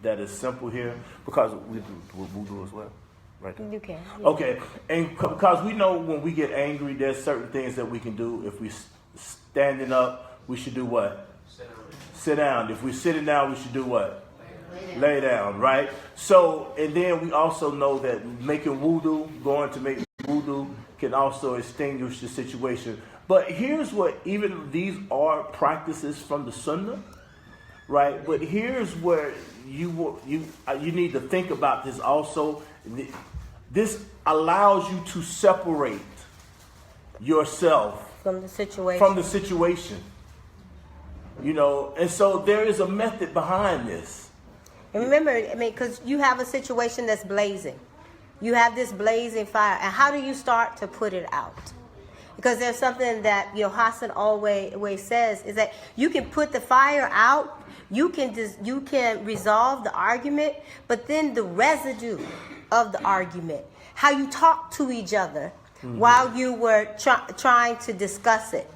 that is simple here, because we do voodoo as well, right? You can. Okay, and because we know when we get angry, there's certain things that we can do. If we standing up, we should do what? Sit down. If we're sitting down, we should do what? Lay down, right? So, and then we also know that making voodoo, going to make voodoo, can also extinguish the situation. But here's what, even these are practices from the Sunnah, right? But here's where you need to think about this also. This allows you to separate yourself from the situation. You know, and so there is a method behind this. And remember, I mean, because you have a situation that's blazing. You have this blazing fire. And how do you start to put it out? Because there's something that, you know, Hassan always says, is that you can put the fire out, you can resolve the argument, but then the residue of the argument, how you talk to each other while you were trying to discuss it,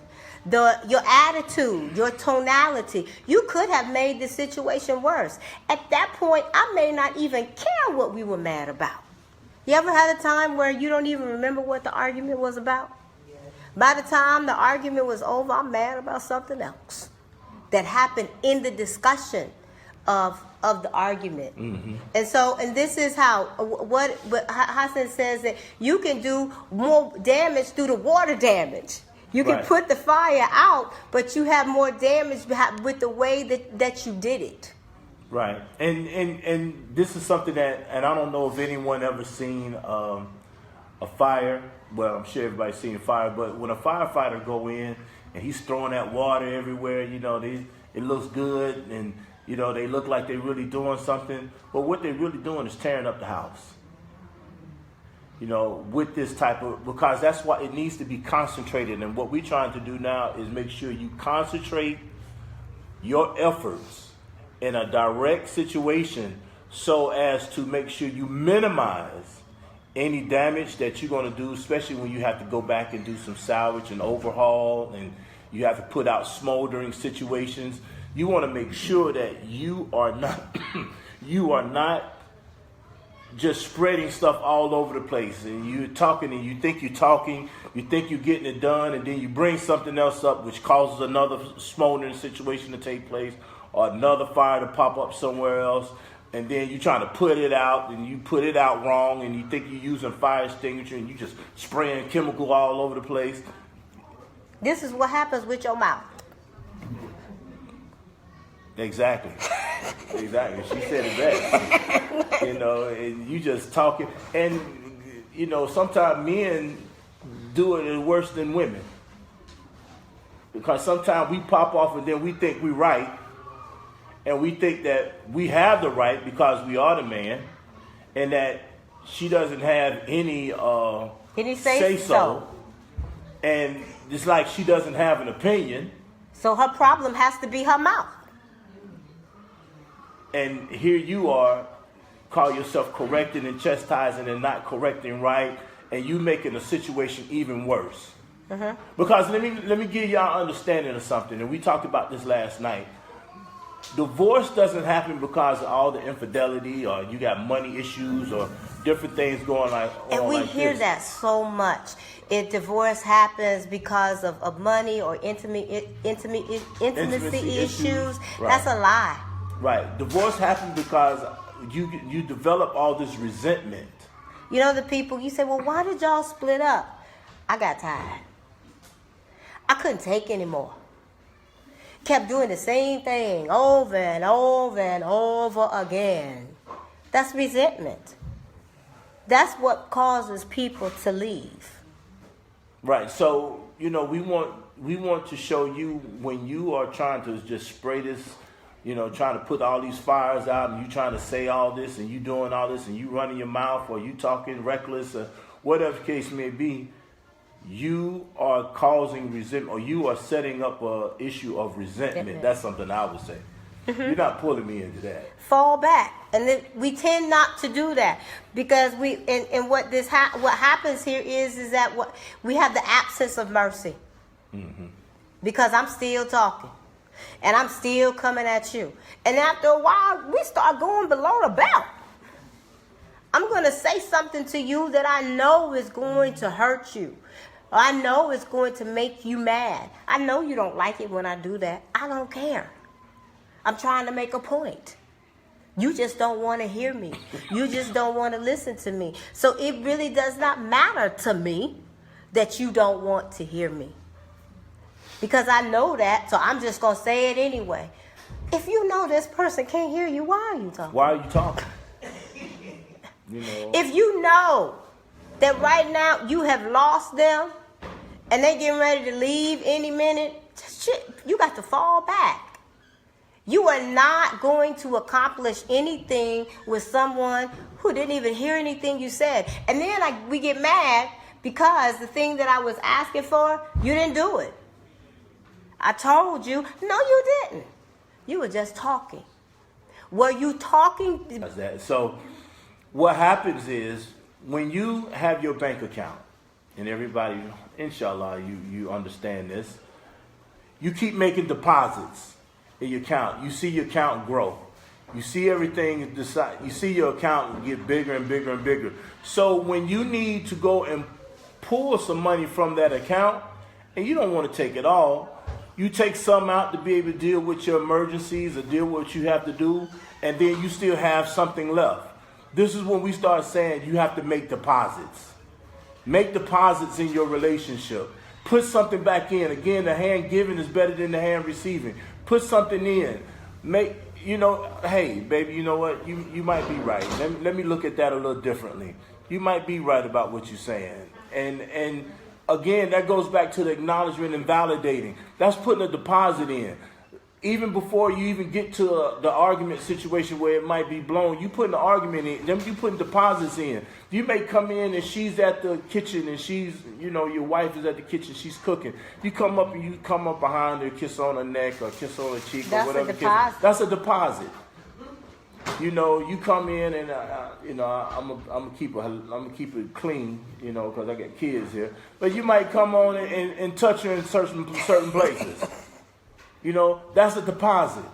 your attitude, your tonality, you could have made the situation worse. At that point, I may not even care what we were mad about. You ever had a time where you don't even remember what the argument was about? By the time the argument was over, I'm mad about something else that happened in the discussion of the argument. And this is how what Hassan says, that you can do more damage through the water damage. You can put the fire out, but you have more damage with the way that you did it. Right. And this is something that, and I don't know if anyone ever seen a fire. Well, I'm sure everybody's seen a fire, but when a firefighter go in and he's throwing that water everywhere, you know, it looks good, and, you know, they look like they're really doing something. But what they're really doing is tearing up the house. You know, with this type of, because that's why it needs to be concentrated. And what we're trying to do now is make sure you concentrate your efforts in a direct situation so as to make sure you minimize any damage that you're going to do, especially when you have to go back and do some salvage and overhaul, and you have to put out smoldering situations. You want to make sure that you are not just spreading stuff all over the place, and you're talking and you think you're talking, you think you're getting it done, and then you bring something else up which causes another smoldering situation to take place, or another fire to pop up somewhere else. And then you're trying to put it out, and you put it out wrong, and you think you're using fire extinguisher, and you just spraying chemical all over the place. This is what happens with your mouth. Exactly. Exactly. She said it best. You know, and you just talking. And, you know, sometimes men do it worse than women. Because sometimes we pop off and then we think we're right. And we think that we have the right because we are the man, and that she doesn't have any say so. And it's like she doesn't have an opinion. So her problem has to be her mouth. And here you are, call yourself correcting and chastising and not correcting right, and you making a situation even worse. Because let me give y'all understanding of something, and we talked about this last night. Divorce doesn't happen because of all the infidelity, or you got money issues, or different things going on. And we hear that so much. If divorce happens because of money or intimacy issues, right. That's a lie. Right. Divorce happens because you develop all this resentment. You know, the people, you say, well, why did y'all split up? I got tired. I couldn't take anymore. Kept doing the same thing over and over and over again. That's resentment. That's what causes people to leave. Right. So, you know, we want to show you when you are trying to just spray this, you know, trying to put all these fires out, and you trying to say all this, and you doing all this, and you running your mouth, or you talking reckless, or whatever the case may be. You are causing resentment, or you are setting up a issue of resentment. That's something I would say. You're not pulling me into that. Fall back, and then we tend not to do that because what happens here is that we have the absence of mercy. Because I'm still talking. And I'm still coming at you. And after a while, we start going below the belt. I'm going to say something to you that I know is going to hurt you. I know it's going to make you mad. I know you don't like it when I do that. I don't care. I'm trying to make a point. You just don't want to hear me. You just don't want to listen to me. So it really does not matter to me that you don't want to hear me. Because I know that, so I'm just going to say it anyway. If you know this person can't hear you, why are you talking? Why are you talking? You know. If you know that right now you have lost them and they getting ready to leave any minute, shit, you got to fall back. You are not going to accomplish anything with someone who didn't even hear anything you said. And then we get mad because the thing that I was asking for, you didn't do it. I told you, no, you didn't. You were just talking. Were you talking? So what happens is when you have your bank account, and everybody, inshallah, you understand this, you keep making deposits in your account. You see your account grow. You see everything, you see your account get bigger and bigger and bigger. So when you need to go and pull some money from that account, and you don't want to take it all, you take some out to be able to deal with your emergencies or deal with what you have to do, and then you still have something left. This is when we start saying you have to make deposits. Make deposits in your relationship. Put something back in. Again, the hand giving is better than the hand receiving. Put something in. Hey, baby, you know what? You might be right. Let me look at that a little differently. You might be right about what you're saying. And again, that goes back to the acknowledgement and validating. That's putting a deposit in. Even before you even get to the argument situation where it might be blown, you putting the argument in, then you putting deposits in. You may come in and she's at the kitchen and your wife is at the kitchen, she's cooking. You come up behind her, kiss on her neck or kiss on her cheek or whatever. That's a deposit. You come in and I'm gonna keep it clean, because I got kids here. But you might come on and touch her in certain places. That's a deposit.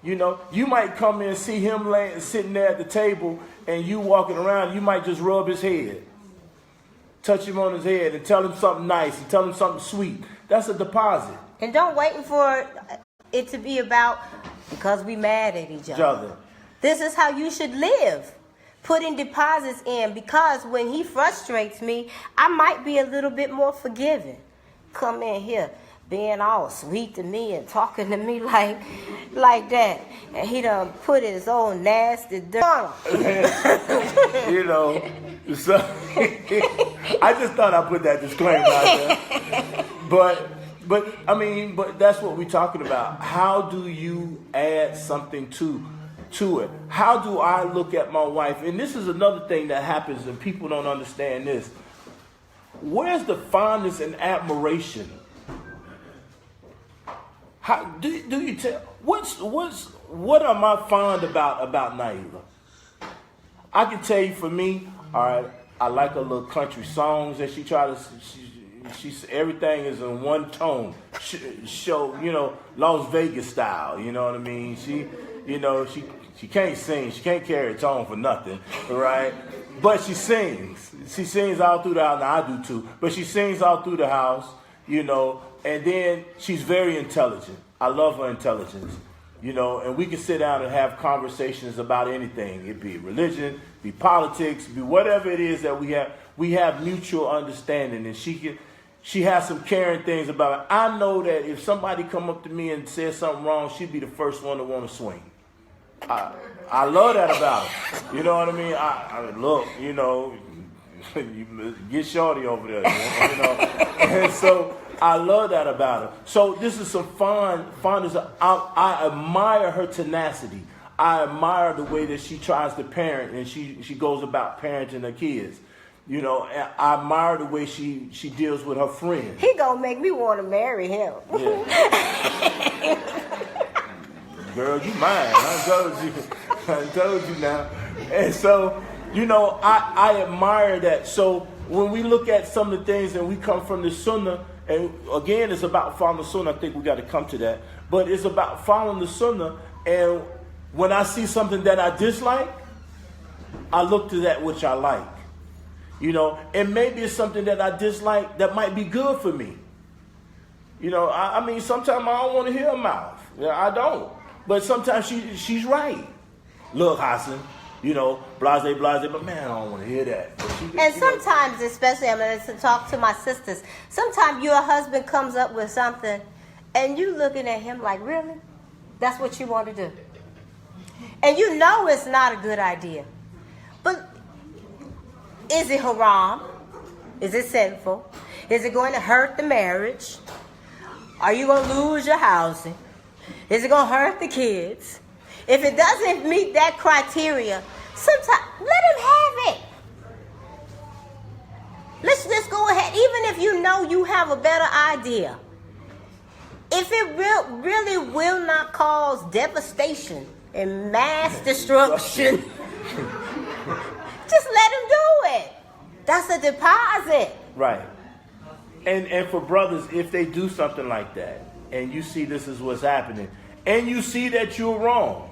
You might come in and see him sitting there at the table and you walking around, you might just rub his head. Touch him on his head and tell him something nice and tell him something sweet. That's a deposit. And don't wait for it to be about because we mad at each other. This is how you should live. Putting deposits in, because when he frustrates me, I might be a little bit more forgiving. Come in here being all sweet to me and talking to me like that. And he done put his own nasty dirt on him. So I just thought I'd put that disclaimer out there. But that's what we're talking about. How do you add something to it? How do I look at my wife? And this is another thing that happens and people don't understand this. Where's the fondness and admiration? How do you tell? What am I fond about Naila? I can tell you for me, all right, I like her little country songs that she try to. She's everything is in one tone. Show Las Vegas style. You know what I mean? She can't sing. She can't carry a tone for nothing, right? But she sings. She sings all through the house. Now, I do too. But she sings all through the house, and then she's very intelligent. I love her intelligence, and we can sit down and have conversations about anything. It be religion, be politics, be whatever it is that we have. We have mutual understanding, and she has some caring things about it. I know that if somebody come up to me and says something wrong, she'd be the first one to want to swing. I love that about her. You know what I mean? I look, you get shorty over there, And so I love that about her. So this is some fondness. I admire her tenacity. I admire the way that she tries to parent and she goes about parenting her kids. And I admire the way she deals with her friends. He gonna make me want to marry him. Yeah. Girl, you mine. I told you now. And so, I admire that. So when we look at some of the things and we come from the Sunnah, and again, it's about following the Sunnah, I think we got to come to that. but it's about following the sunnah. And when I see something that I dislike, I look to that which I like. And maybe it's something that I dislike that might be good for me. I mean, sometimes I don't want to hear her mouth. I don't. But sometimes she's right. Look, Hassan, blase, but man, I don't want to hear that. And sometimes, especially, I'm going to talk to my sisters, sometimes your husband comes up with something and you looking at him like, really? That's what you want to do? And it's not a good idea. But is it haram? Is it sinful? Is it going to hurt the marriage? Are you going to lose your housing? Is it going to hurt the kids? If it doesn't meet that criteria, sometimes let him have it. Let's just go ahead. Even if you have a better idea. If it really will not cause devastation and mass destruction, just let him do it. That's a deposit. Right. And for brothers, if they do something like that, and you see this is what's happening, and you see that you're wrong,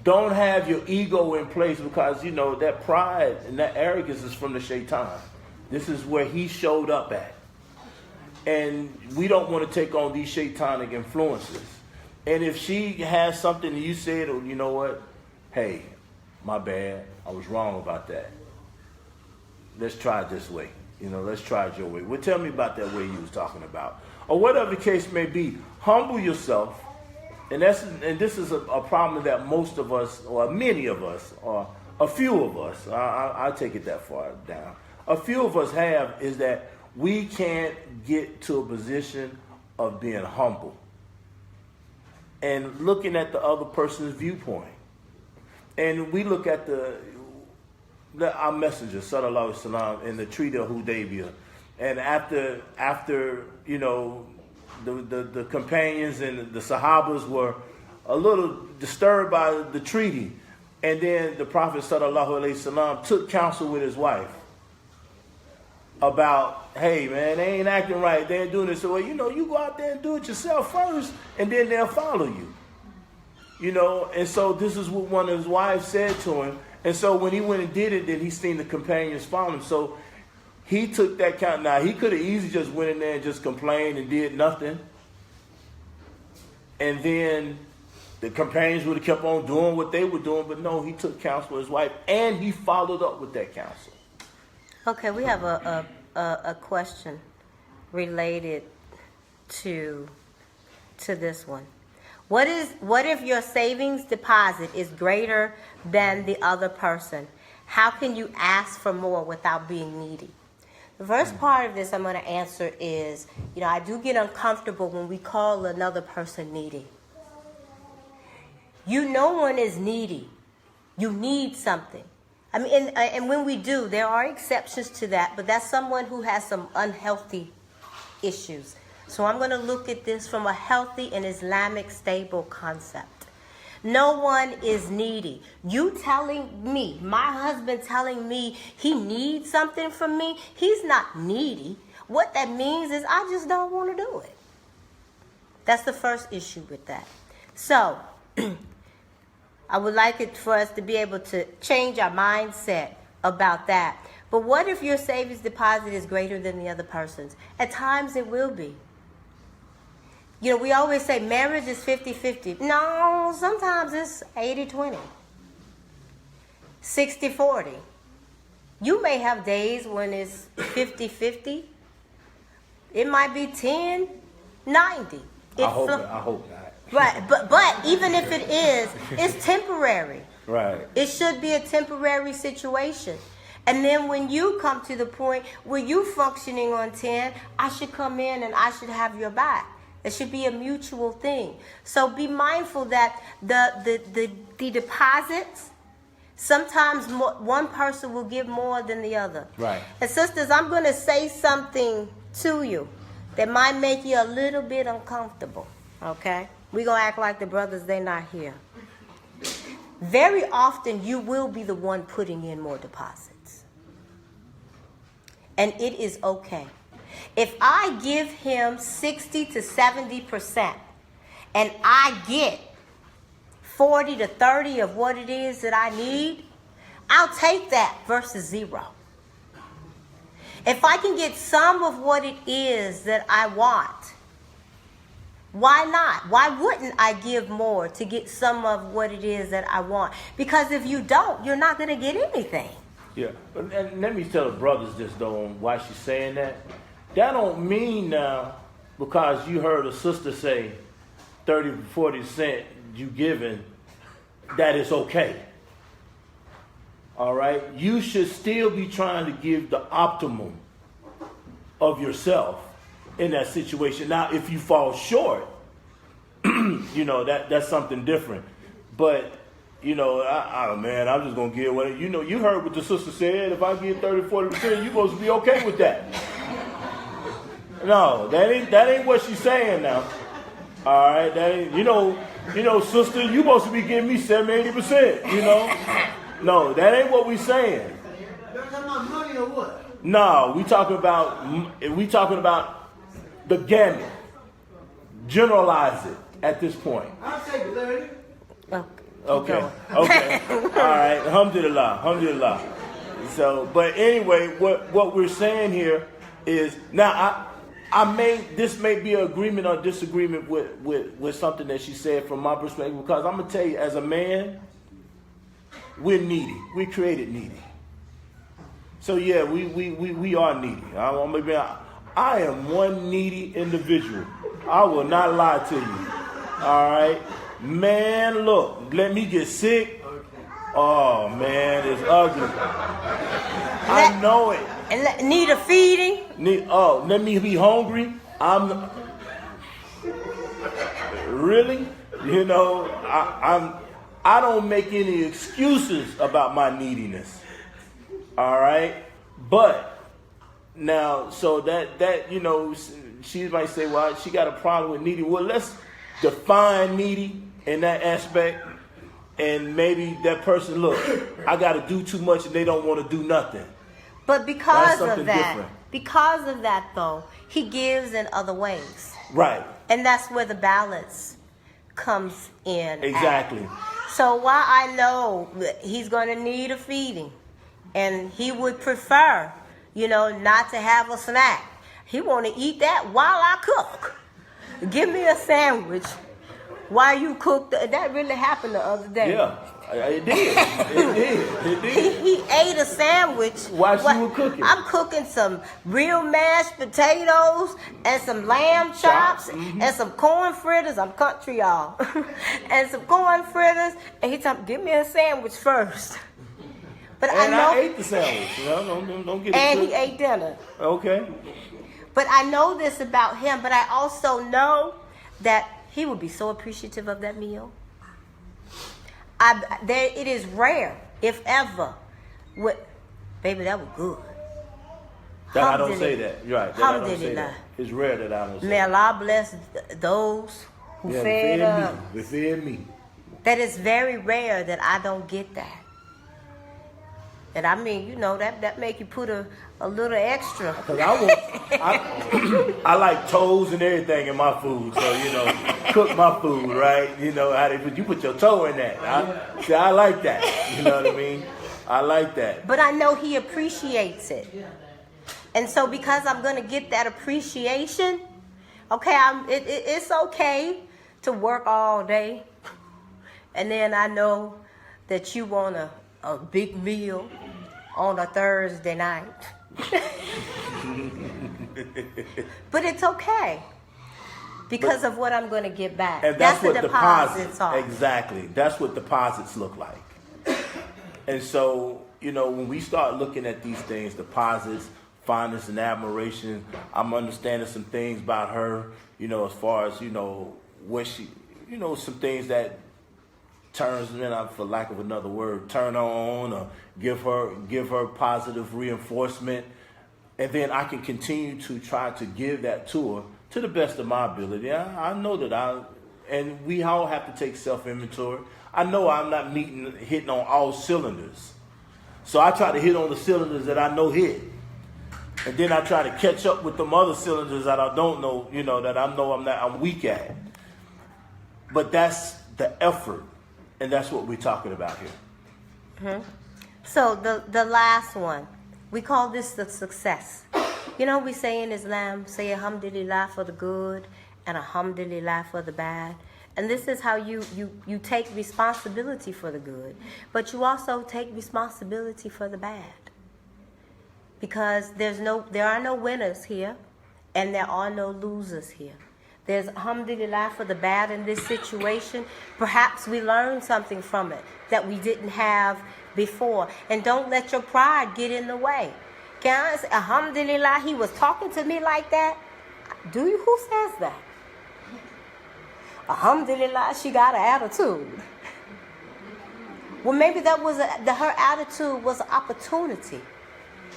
don't have your ego in place, because that pride and that arrogance is from the shaitan. This is where he showed up at. And we don't want to take on these shaitanic influences. And if she has something and you said, oh, you know what? Hey, my bad. I was wrong about that. Let's try it this way. Let's try it your way. Well, tell me about that way you was talking about. Or whatever the case may be. Humble yourself. And this is a problem that most of us, or many of us, or a few of us, I'll take it that far down. A few of us have, is that we can't get to a position of being humble and looking at the other person's viewpoint. And we look at our messenger, sallallahu alaihi wasallam, in the Treaty of Hudaybiyah. And after the companions and the Sahabas were a little disturbed by the treaty, and then the Prophet sallallahu alaihi wasallam took counsel with his wife about, hey man, they ain't acting right, they ain't doing this. So you go out there and do it yourself first, and then they'll follow you. And so this is what one of his wives said to him. And so when he went and did it, then he seen the companions follow him. So he took that count. Now, he could have easily just went in there and just complained and did nothing. And then the companions would have kept on doing what they were doing. But no, he took counsel with his wife, and he followed up with that counsel. Okay, we have a question related to this one. What if your savings deposit is greater than the other person? How can you ask for more without being needy? The first part of this I'm going to answer is, I do get uncomfortable when we call another person needy. No one is needy. You need something. I mean, and when we do, there are exceptions to that, but that's someone who has some unhealthy issues. So I'm going to look at this from a healthy and Islamic stable concept. No one is needy. You telling me, my husband telling me he needs something from me, he's not needy. What that means is I just don't want to do it. That's the first issue with that. So I would like it for us to be able to change our mindset about that. But what if your savings deposit is greater than the other person's? At times it will be. We always say marriage is 50-50. No, sometimes it's 80-20. 60-40. You may have days when it's 50-50. It might be 10-90. I hope not. Right, but even if it is, it's temporary. Right. It should be a temporary situation. And then when you come to the point where you functioning on 10, I should come in and I should have your back. It should be a mutual thing. So be mindful that the deposits, sometimes one person will give more than the other. Right. And sisters, I'm going to say something to you that might make you a little bit uncomfortable. Okay? We're going to act like the brothers, they're not here. Very often you will be the one putting in more deposits. And it is okay. If I give him 60 to 70%, and I get 40 to 30 of what it is that I need, I'll take that versus 0. If I can get some of what it is that I want, why not? Why wouldn't I give more to get some of what it is that I want? Because if you don't, you're not going to get anything. Yeah, and let me tell the brothers this though, on why she's saying that. That don't mean now, because you heard a sister say 30 to 40 cent you giving, that it's okay. All right? You should still be trying to give the optimum of yourself in that situation. Now, if you fall short, that's something different. But, man, I'm just going to give what, you heard what the sister said. If I give 30, 40%, you're supposed to be okay with that. No, that ain't what she's saying now. All right, that ain't, sister, you supposed to be giving me 70, 80%, No, that ain't what we saying. You're talking about money or what? No, we talking about the gamut. Generalize it at this point. I'll take 30. Okay. All right. Alhamdulillah. So, but anyway, what we're saying here is now this may be an agreement or disagreement with something that she said from my perspective, because I'm gonna tell you, as a man, we're needy. We created needy. So yeah, we are needy. I am one needy individual. I will not lie to you. All right, man. Look, let me get sick. Oh man, it's ugly. I know it. And need a feeding. Let me be hungry. I'm really, I don't make any excuses about my neediness. All right, but now, so that she might say, well, she got a problem with needy. Well, let's define needy in that aspect, and maybe that person, look, I got to do too much, and they don't want to do nothing. But because of that, though, he gives in other ways. Right. And that's where the balance comes in. Exactly. So while I know that he's going to need a feeding, and he would prefer, not to have a snack, he want to eat that while I cook. Give me a sandwich while you cook. That really happened the other day. Yeah, it did. He ate a sandwich while she was cooking. I'm cooking some real mashed potatoes and some lamb chops and some corn fritters. I'm country, y'all. And some corn fritters. And he told me, give me a sandwich first. But I ate the sandwich. Don't get it. And he ate dinner. Okay. But I know this about him. But I also know that he would be so appreciative of that meal. It is rare, if ever. Baby, that was good. That I don't say that. You're right. That I don't say that. It's rare that I don't say May Allah bless those who fed us. They fed me. That is very rare that I don't get that. And I mean, that make you put a little extra. Because I like toes and everything in my food. So, cook my food, right? You put your toe in that. I like that. You know what I mean? I like that. But I know he appreciates it. And so because I'm going to get that appreciation, okay, it's okay to work all day. And then I know that you want a big meal on a Thursday night. But it's okay because of what I'm going to get back. And that's what deposits are. Exactly. That's what deposits look like. And so, when we start looking at these things, deposits, fondness and admiration, I'm understanding some things about her, as far as, where she, some things that turns me on, for lack of another word, turn on or give her positive reinforcement, and then I can continue to try to give that to her to the best of my ability. I know that and we all have to take self-inventory. I know I'm not hitting on all cylinders, so I try to hit on the cylinders that I know hit, and then I try to catch up with them other cylinders that I don't know, that I know I'm weak at. But that's the effort, and that's what we're talking about here. So the last one, we call this the success. You know, we say in Islam, say alhamdulillah for the good and alhamdulillah for the bad. And this is how you take responsibility for the good, but you also take responsibility for the bad. Because there are no winners here, and there are no losers here. There's alhamdulillah for the bad in this situation. Perhaps we learned something from it that we didn't have before. And don't let your pride get in the way. Can I say, alhamdulillah, he was talking to me like that? Do you? Who says that? Alhamdulillah, she got an attitude. Well, maybe that was her attitude was an opportunity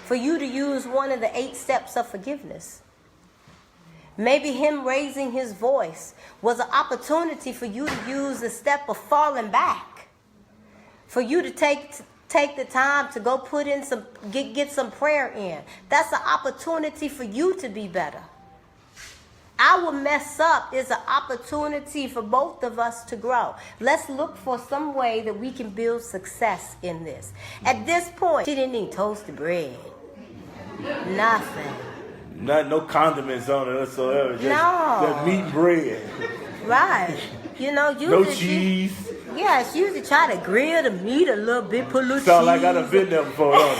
for you to use one of the 8 steps of forgiveness. Maybe him raising his voice was an opportunity for you to use the step of falling back. For you to take the time to go put in get some prayer in. That's an opportunity for you to be better. Our mess up is an opportunity for both of us to grow. Let's look for some way that we can build success in this. At this point, she didn't eat toasted bread. Nothing. No condiments on it whatsoever. Just No. meat and bread. Right. You know, No cheese. She usually try to grill the meat a little bit, put a little Sound cheese. like I done been there before, don't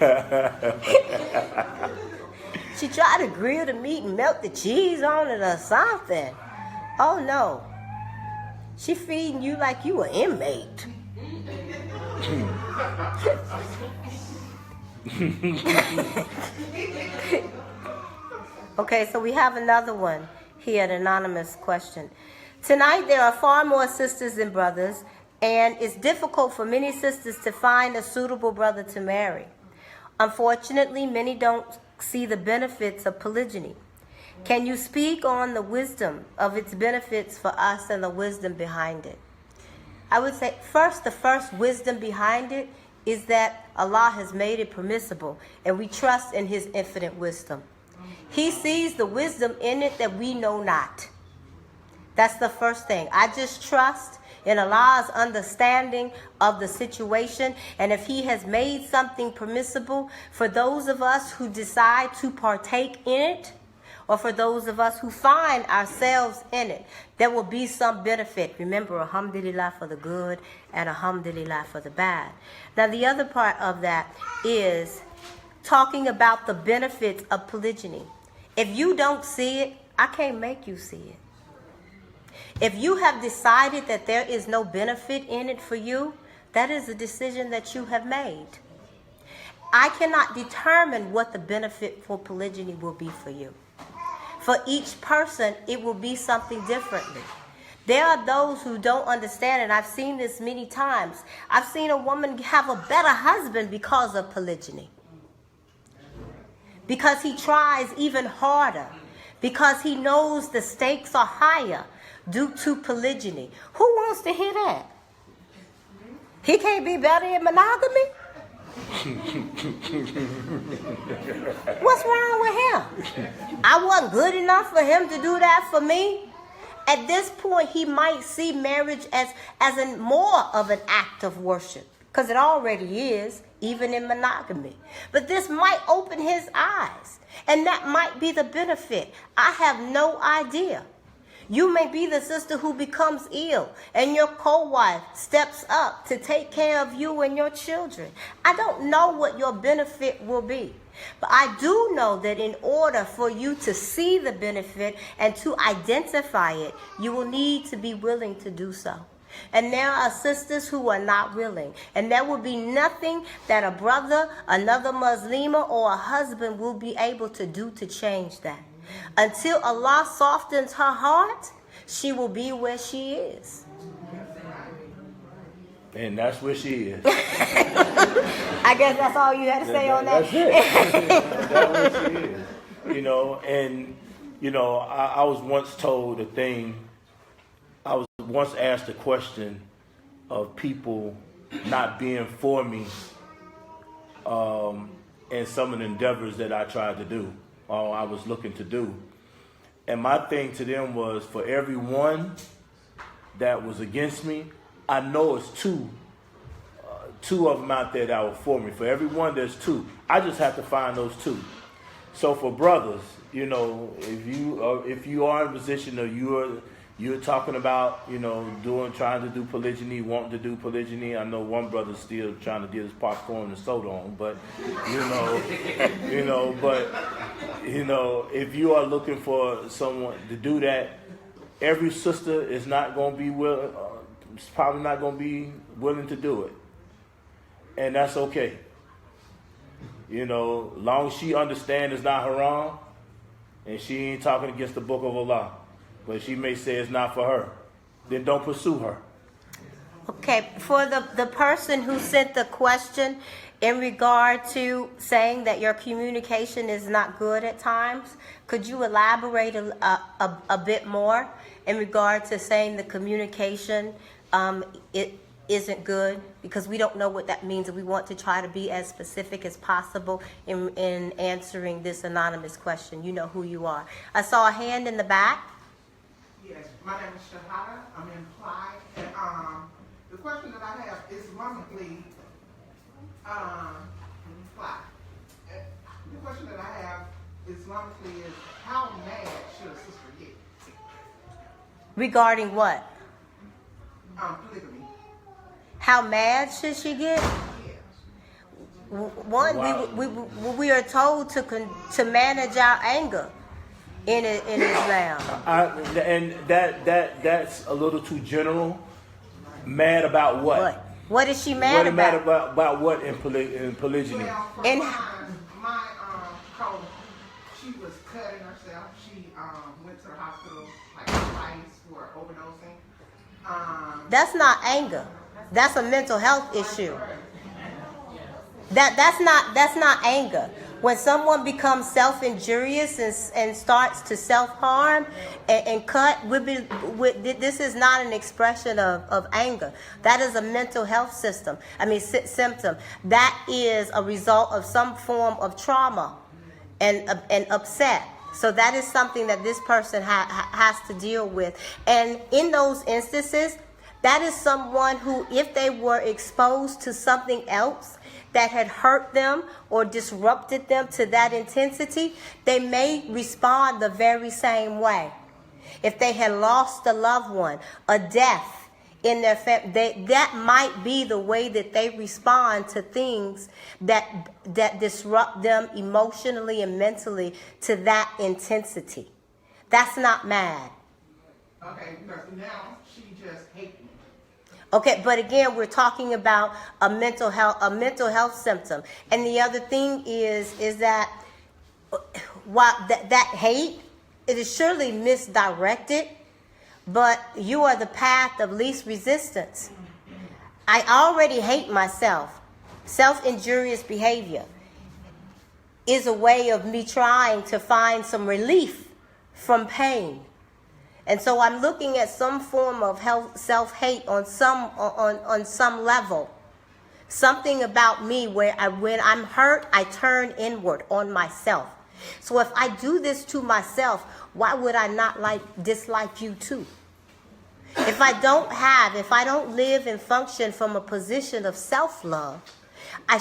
it? She tried to grill the meat and melt the cheese on it or something. Oh no. She feeding you like you an inmate. Okay, so we have another one here, an anonymous question. Tonight there are far more sisters than brothers, and it's difficult for many sisters to find a suitable brother to marry. Unfortunately, many don't see the benefits of polygyny. Can you speak on the wisdom of its benefits for us and the wisdom behind it? I would say the first wisdom behind it is that Allah has made it permissible, and we trust in His infinite wisdom. He sees the wisdom in it that we know not. That's the first thing. I just trust in Allah's understanding of the situation, and if He has made something permissible for those of us who decide to partake in it, or for those of us who find ourselves in it, there will be some benefit. Remember, alhamdulillah for the good and alhamdulillah for the bad. Now, the other part of that is talking about the benefits of polygyny. If you don't see it, I can't make you see it. If you have decided that there is no benefit in it for you, that is a decision that you have made. I cannot determine what the benefit for polygyny will be for you. For each person, it will be something differently. There are those who don't understand, and I've seen this many times. I've seen a woman have a better husband because of polygyny. Because he tries even harder. Because he knows the stakes are higher due to polygyny. Who wants to hear that? He can't be better in monogamy? What's wrong with him? I wasn't good enough for him to do that for me. At this point, he might see marriage as more of an act of worship, because it already is, even in monogamy. But this might open his eyes, and that might be the benefit. I have no idea. You may be the sister who becomes ill, and your co-wife steps up to take care of you and your children. I don't know what your benefit will be, but I do know that in order for you to see the benefit and to identify it, you will need to be willing to do so. And there are sisters who are not willing, and there will be nothing that a brother, another Muslima, or a husband will be able to do to change that. Until Allah softens her heart, she will be where she is. And that's where she is. I guess that's all you had to say on that. That's it. That's where she is. You know, and, you know, I was once told a thing. I was once asked a question of people not being for me in some of the endeavors that I tried to do, or I was looking to do. And my thing to them was, for every one that was against me, I know it's two of them out there that were for me. For every one, there's two. I just have to find those two. So for brothers, you know, if you are in a position or you're talking about, you know, trying to do polygyny, wanting to do polygyny. I know one brother's still trying to get his popcorn and soda on, but if you are looking for someone to do that, every sister is not going to be probably not going to be willing to do it, and that's okay. You know, long as she understands it's not haram, and she ain't talking against the book of Allah. But she may say it's not for her. Then don't pursue her. Okay, for the person who sent the question in regard to saying that your communication is not good at times, could you elaborate a bit more in regard to saying the communication it isn't good? Because we don't know what that means, and we want to try to be as specific as possible in answering this anonymous question. You know who you are. I saw a hand in the back. Yes, my name is Shahada. I'm in Clyde. And the question that I have is Islamically, the question that I have Islamically is, how mad should a sister get? Regarding what? Polygamy. How mad should she get? Yes. One, Wow. we are told to manage our anger in Islam. And that's a little too general. Mad about what? What is she mad about? Mad about what in polygyny? Well, for And- my coach, she was cutting herself. She went to the hospital like twice for overdosing. That's not anger. That's a mental health issue. That's not anger. When someone becomes self-injurious and starts to self-harm and cut, this is not an expression of anger. That is a mental health symptom. That is a result of some form of trauma and upset. So that is something that this person has to deal with. And in those instances, that is someone who, if they were exposed to something else that had hurt them or disrupted them to that intensity, they may respond the very same way. If they had lost a loved one, a death in their family, that might be the way that they respond to things that disrupt them emotionally and mentally to that intensity. That's not mad. Okay, because now she just hates me. Okay, but again, we're talking about a mental health symptom. And the other thing is that while that hate, it is surely misdirected, but you are the path of least resistance. I already hate myself. Self-injurious behavior is a way of me trying to find some relief from pain. And so I'm looking at some form of self-hate on some level. Something about me where when I'm hurt, I turn inward on myself. So if I do this to myself, why would I not dislike you too? If I don't live and function from a position of self-love, I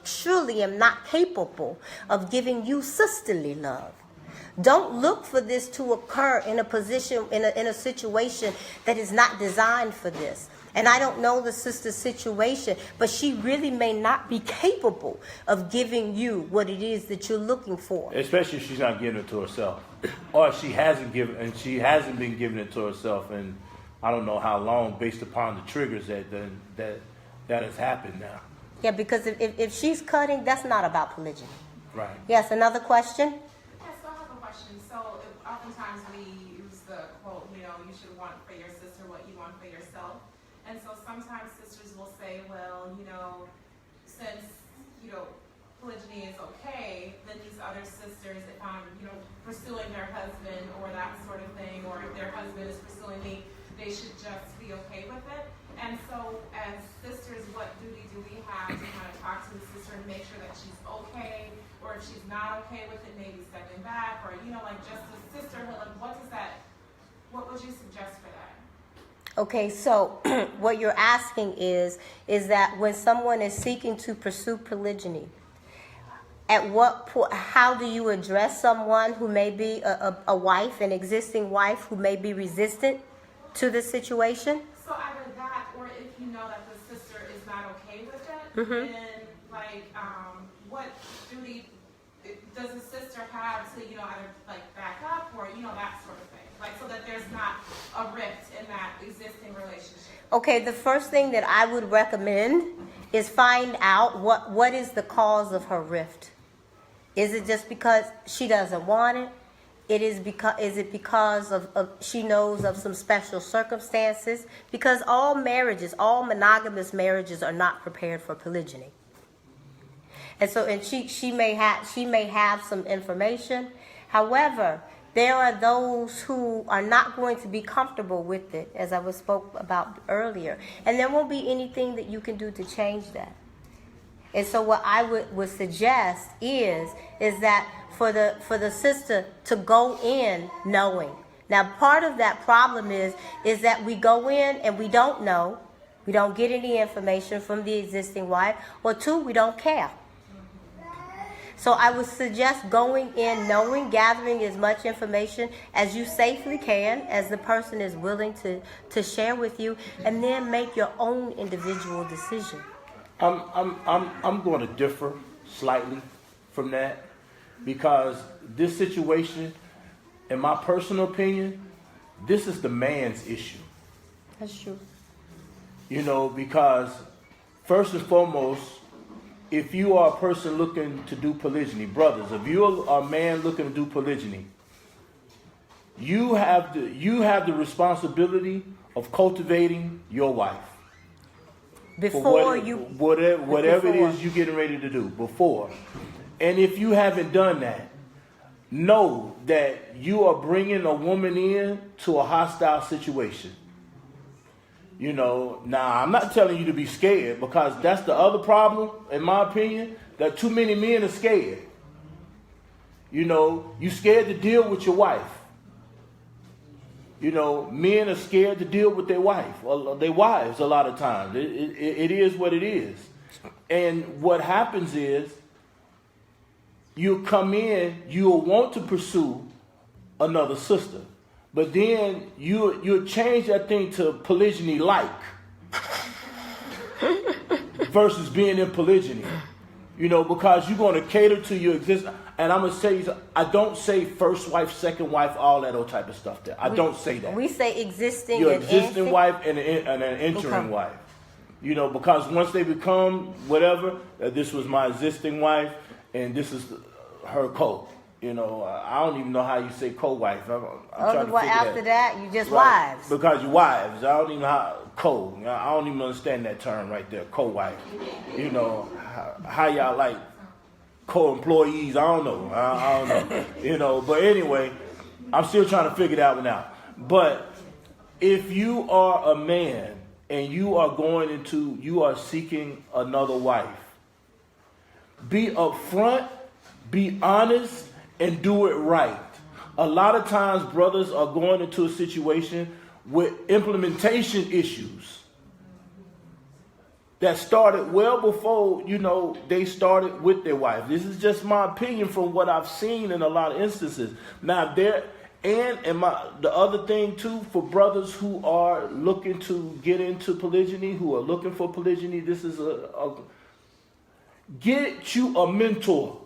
surely am not capable of giving you sisterly love. Don't look for this to occur in a situation that is not designed for this. And I don't know the sister's situation, but she really may not be capable of giving you what it is that you're looking for. Especially if she's not giving it to herself, or she hasn't been giving it to herself, and I don't know how long, based upon the triggers that has happened now. Yeah, because if she's cutting, that's not about polygyny. Right. Yes, another question. So oftentimes we use the quote, you should want for your sister what you want for yourself. And so sometimes sisters will say, well, since, polygyny is okay, then these other sisters, if I'm, pursuing their husband or that sort of thing, or if their husband is pursuing me, they should just be okay with it. And so as sisters, what duty do we have to kind of talk to the sister and make sure that she's okay, or if she's not okay with it, maybe stepping back, or, you know, like just a sisterhood, like what would you suggest for that? Okay, so what you're asking is that when someone is seeking to pursue polygyny, at what point, how do you address someone who may be a wife, an existing wife who may be resistant to the situation? So either that, or if you know that the sister is not okay with it, Mm-hmm. then like, what duty does the sister have to, you know, either like back up or, you know, that sort of thing, like so that there's not a rift in that existing relationship? Okay, the first thing that I would recommend is find out what is the cause of her rift. Is it just because she doesn't want it? Is it because of she knows of some special circumstances? Because all monogamous marriages are not prepared for polygyny. And so, she may have some information. However, there are those who are not going to be comfortable with it, as I spoke about earlier, and there won't be anything that you can do to change that. And so, what I would suggest is that for the sister to go in knowing. Now, part of that problem is that we go in and we don't know, we don't get any information from the existing wife, or two, we don't care. So I would suggest going in knowing, gathering as much information as you safely can, as the person is willing to share with you, and then make your own individual decision. I'm going to differ slightly from that, because this situation, in my personal opinion, this is the man's issue. That's true. You know, because first and foremost, if you are a person looking to do polygyny, brothers, if you are a man looking to do polygyny, you have the responsibility of cultivating your wife. Before whatever it is you're getting ready to do, before. And if you haven't done that, know that you are bringing a woman in to a hostile situation. You know, now I'm not telling you to be scared, because that's the other problem, in my opinion, that too many men are scared. You know, you scared to deal with your wife. You know, men are scared to deal with their wife, or their wives a lot of times. It is what it is. And what happens is, you'll come in, you'll want to pursue another sister. But then you'll change that thing to polygyny-like versus being in polygyny. You know, because you're going to cater to your existence. And I'm going to say, I don't say first wife, second wife, all that old type of stuff there. I don't say that. We say existing. Your existing wife and an entering wife. You know, because once they become whatever, this was my existing wife and this is her co. You know, I don't even know how you say co-wife. I'm trying to figure after that, you just right. wives. Because you're wives. I don't even know how co. I don't even understand that term right there, co-wife. You know, how y'all like co-employees. I don't know. I don't know. You know, but anyway, I'm still trying to figure that one out. But if you are a man and you are seeking another wife, be upfront, be honest, and do it right. A lot of times brothers are going into a situation with implementation issues that started well before, you know, they started with their wife. This is just my opinion from what I've seen in a lot of instances. Now the other thing too, for brothers who are looking to get into polygyny, who are looking for polygyny, this is get you a mentor.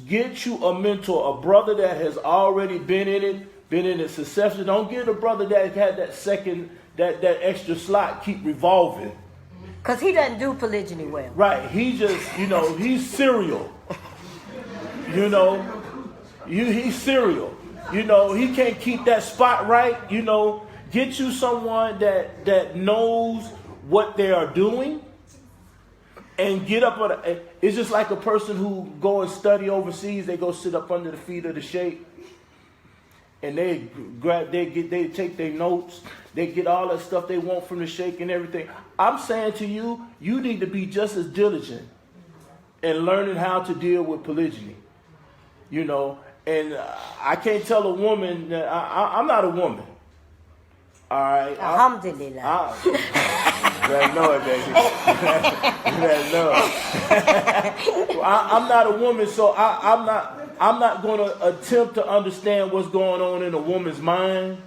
Get you a mentor, a brother that has already been in it successfully. Don't get a brother that had that extra slot keep revolving. Because he doesn't do polygyny well. Right. He just, you know, he's serial. You know, he's serial. You know, he can't keep that spot right. You know, get you someone that knows what they are doing. And get up on it's just like a person who go and study overseas. They go sit up under the feet of the sheikh. and they take their notes, they get all that stuff they want from the shake and everything. I'm saying to you, you need to be just as diligent in learning how to deal with polygyny. You know, and I can't tell a woman that I'm not a woman. All right. Alhamdulillah. You better know it, baby. You better know it. I'm not a woman, so I'm not going to attempt to understand what's going on in a woman's mind.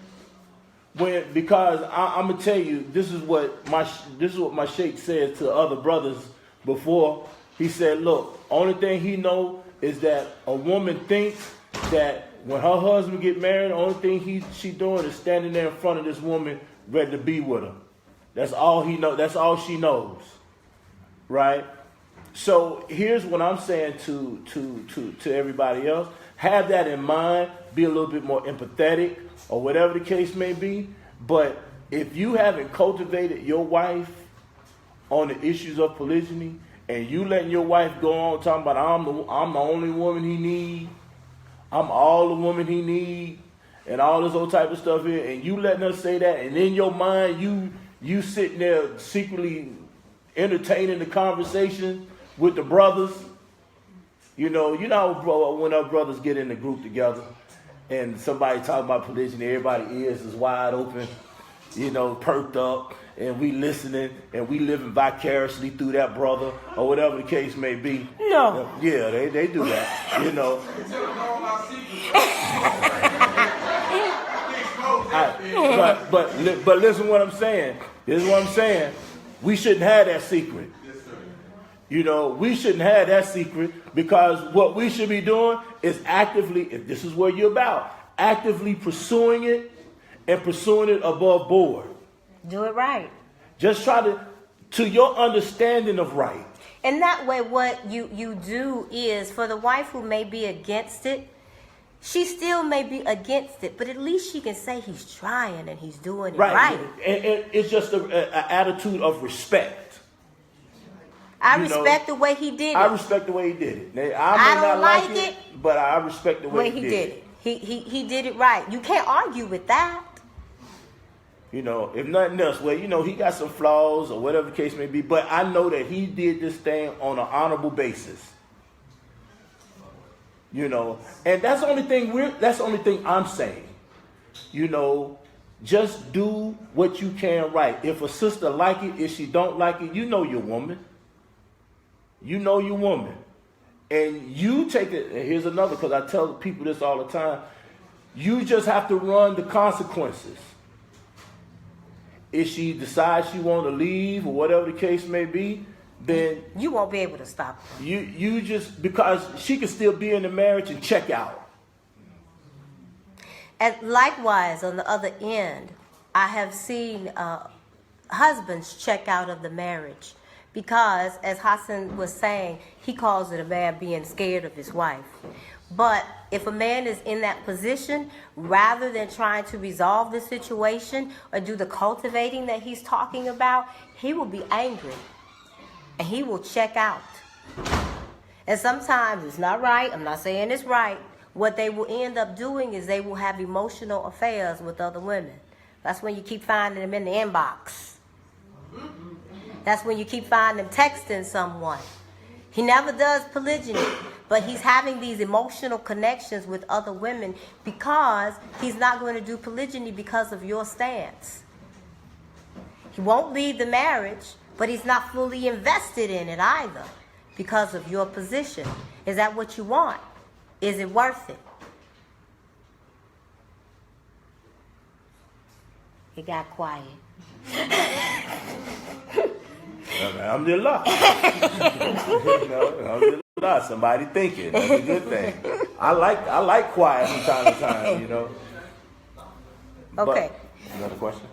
Because I'm gonna tell you, this is what my sheikh said to other brothers before. He said, look, only thing he know is that a woman thinks that when her husband get married, the only thing she doing is standing there in front of this woman ready to be with her. That's all he know. That's all she knows, right? So here's what I'm saying to everybody else: have that in mind. Be a little bit more empathetic, or whatever the case may be. But if you haven't cultivated your wife on the issues of polygyny, and you letting your wife go on talking about I'm the only woman he need, I'm all the woman he need, and all this old type of stuff here, and you letting her say that, and in your mind you sitting there secretly entertaining the conversation with the brothers. You know when our brothers get in the group together and somebody talking about polygyny, everybody's ears is wide open, perked up, and we listening and we living vicariously through that brother or whatever the case may be. No. Yeah, they do that, But listen what I'm saying. This is what I'm saying. We shouldn't have that secret. We shouldn't have that secret, because what we should be doing is actively, if this is what you're about, actively pursuing it and pursuing it above board. Do it right. Just try to your understanding of right. And that way what you do is, for the wife who may be against it, she still may be against it, but at least she can say he's trying and he's doing it right. And it's just an attitude of respect. I respect the way he did it. I respect the way he did it. I don't like it, but I respect the way he did it. He did it right. You can't argue with that. If nothing else, he got some flaws or whatever the case may be, but I know that he did this thing on an honorable basis. And that's the only thing I'm saying. Just do what you can right. If a sister like it, if she don't like it, your woman. Your woman. And you take it, and here's another, because I tell people this all the time. You just have to run the consequences. If she decides she want to leave or whatever the case may be, then you won't be able to stop her. You just, because she can still be in the marriage and check out. And likewise, on the other end, I have seen husbands check out of the marriage because, as Hassan was saying, he calls it a man being scared of his wife. But if a man is in that position, rather than trying to resolve the situation or do the cultivating that he's talking about, he will be angry and he will check out. And sometimes it's not right. I'm not saying it's right. What they will end up doing is they will have emotional affairs with other women. That's when you keep finding them in the inbox. That's when you keep finding them texting someone. He never does polygyny, but he's having these emotional connections with other women because he's not going to do polygyny because of your stance. He won't leave the marriage, but he's not fully invested in it either because of your position. Is that what you want? Is it worth it? It got quiet. Alhamdulillah. Alhamdulillah. Somebody thinking. That's a good thing. I like quiet from time to time, Okay. But, another question?